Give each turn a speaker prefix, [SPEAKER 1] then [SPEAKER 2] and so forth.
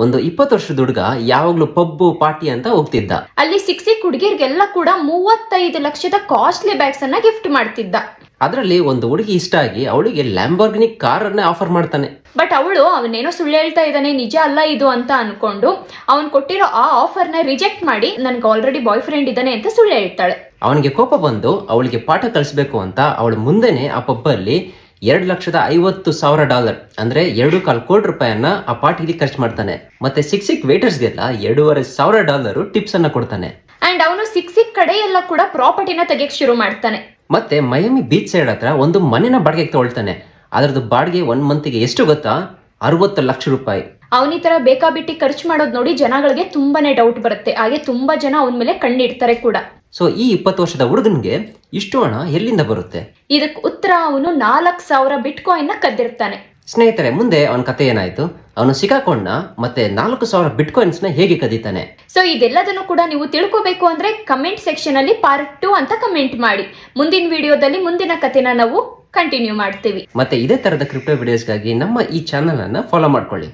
[SPEAKER 1] ಒಂದು 20 ವರ್ಷದ ಹುಡುಗ ಯಾವಾಗ್ಲೂ ಪಬ್ಬು ಪಾರ್ಟಿ ಅಂತ ಹೋಗ್ತಿದ್ದ.
[SPEAKER 2] ಅಲ್ಲಿ ಸಿಕ್ಸಿಕ್ ಹುಡುಗಿರ್ಗೆಲ್ಲ ಕೂಡ 35 ಲಕ್ಷದ ಕಾಸ್ಟ್ಲಿ ಬ್ಯಾಗ್ಸ್ ಅನ್ನ ಗಿಫ್ಟ್ ಮಾಡ್ತಿದ್ದ.
[SPEAKER 1] ಅದರಲ್ಲಿ ಒಂದು ಹುಡುಗಿ ಇಷ್ಟ ಆಗಿ ಅವಳಿಗೆ ಲ್ಯಾಂಬೋರ್ಗಿನಿ ಕಾರ್ ಅನ್ನ ಆಫರ್ ಮಾಡ್ತಾನೆ.
[SPEAKER 2] ಬಟ್ ಅವಳು ಅವನೇನೋ ಸುಳ್ಳು ಹೇಳ್ತಾ ಇದ್ದಾನೆ, ನಿಜ ಅಲ್ಲ ಇದು ಅಂತ ಅನ್ಕೊಂಡು ಅವನ್ ಕೊಟ್ಟಿರೋ ಆ ಆಫರ್ ನ ರಿಜೆಕ್ಟ್ ಮಾಡಿ ನನ್ಗೆ ಆಲ್ರೆಡಿ ಬಾಯ್ ಫ್ರೆಂಡ್ ಇದ್ದಾನೆ ಅಂತ ಸುಳ್ಳು ಹೇಳ್ತಾಳೆ.
[SPEAKER 1] ಅವನಿಗೆ ಕೋಪ ಬಂದು ಅವಳಿಗೆ ಪಾಠ ಕಲಿಸಬೇಕು ಅಂತ ಅವಳ ಮುಂದೆನೆ ಆ ಪಬ್ಬಲ್ಲಿ $2,50,000 ಅಂದ್ರೆ $2.25 ಕೋಟಿ ಆ ಪಾರ್ಟಿಗೆ ಖರ್ಚು ಮಾಡ್ತಾನೆ. ಮತ್ತೆ ಸಿಕ್ ವೇಟರ್ಸ್ಗೆಲ್ಲ $2,500 ಟಿಪ್ಸ್ ಅನ್ನ ಕೊಡ್ತಾನೆ.
[SPEAKER 2] ಅಂಡ್ ಅವನು ಸಿಕ್ ಕಡೆ ಎಲ್ಲ ಕೂಡ ಪ್ರಾಪರ್ಟಿನ ತೆಗೆಯಕ್ ಶುರು ಮಾಡ್ತಾನೆ.
[SPEAKER 1] ಮತ್ತೆ ಮಯಮಿ ಬೀಚ್ ಸೈಡ್ ಹತ್ರ ಒಂದು ಮನೆನ ಬಾಡಿಗೆಗೆ ತಗೊಳ್ತಾನೆ. ಅದರದ್ದು ಬಾಡಿಗೆ 1 ಮಂತ್ಗೆ ಎಷ್ಟು ಗೊತ್ತಾ? $60 ಲಕ್ಷ.
[SPEAKER 2] ಅವನಿ ತರ ಬೇಕಾಬಿಟ್ಟಿ ಖರ್ಚು ಮಾಡೋದ್ ನೋಡಿ ಜನಗಳಿಗೆ ತುಂಬಾನೇ ಡೌಟ್ ಬರುತ್ತೆ. ಹಾಗೆ ತುಂಬಾ ಜನ ಅವನ ಮೇಲೆ ಕಣ್ಣಿಡ್ತಾರೆ ಕೂಡ.
[SPEAKER 1] ಸೊ ಈ 20 ವರ್ಷದ ಹುಡುಗನ್ಗೆ ಇಷ್ಟು ಹಣ ಎಲ್ಲಿಂದ ಬರುತ್ತೆ?
[SPEAKER 2] ಇದಕ್ಕೆ ಉತ್ತರ ಅವನು 4,000 ಬಿಟ್ಕಾಯಿನ್ ನ ಕದ್ದಿರ್ತಾನೆ.
[SPEAKER 1] ಸ್ನೇಹಿತರೆ, ಮುಂದೆ ಅವನ ಕತೆ ಏನಾಯ್ತು? ಅವನು ಸಿಕ್ಕಾಕೊಂಡ ಮತ್ತೆ 4,000 ಬಿಟ್ಕಾಯಿನ್ಸ್ ನ ಹೇಗೆ ಕದೀತಾನೆ?
[SPEAKER 2] ಸೊ ಇದೆಲ್ಲದನ್ನು ಕೂಡ ನೀವು ತಿಳ್ಕೋಬೇಕು ಅಂದ್ರೆ ಕಮೆಂಟ್ ಸೆಕ್ಷನ್ ಅಲ್ಲಿ ಪಾರ್ಟ್ 2 ಅಂತ ಕಮೆಂಟ್ ಮಾಡಿ. ಮುಂದಿನ ವಿಡಿಯೋದಲ್ಲಿ ಮುಂದಿನ ಕಥೆನ ನಾವು ಕಂಟಿನ್ಯೂ ಮಾಡ್ತೀವಿ.
[SPEAKER 1] ಮತ್ತೆ ಇದೇ ತರದ ಕ್ರಿಪ್ಟೋ ವಿಡಿಯೋಸ್ಗಾಗಿ ನಮ್ಮ ಈ ಚಾನಲ್ ಅನ್ನ ಫಾಲೋ ಮಾಡ್ಕೊಳ್ಳಿ.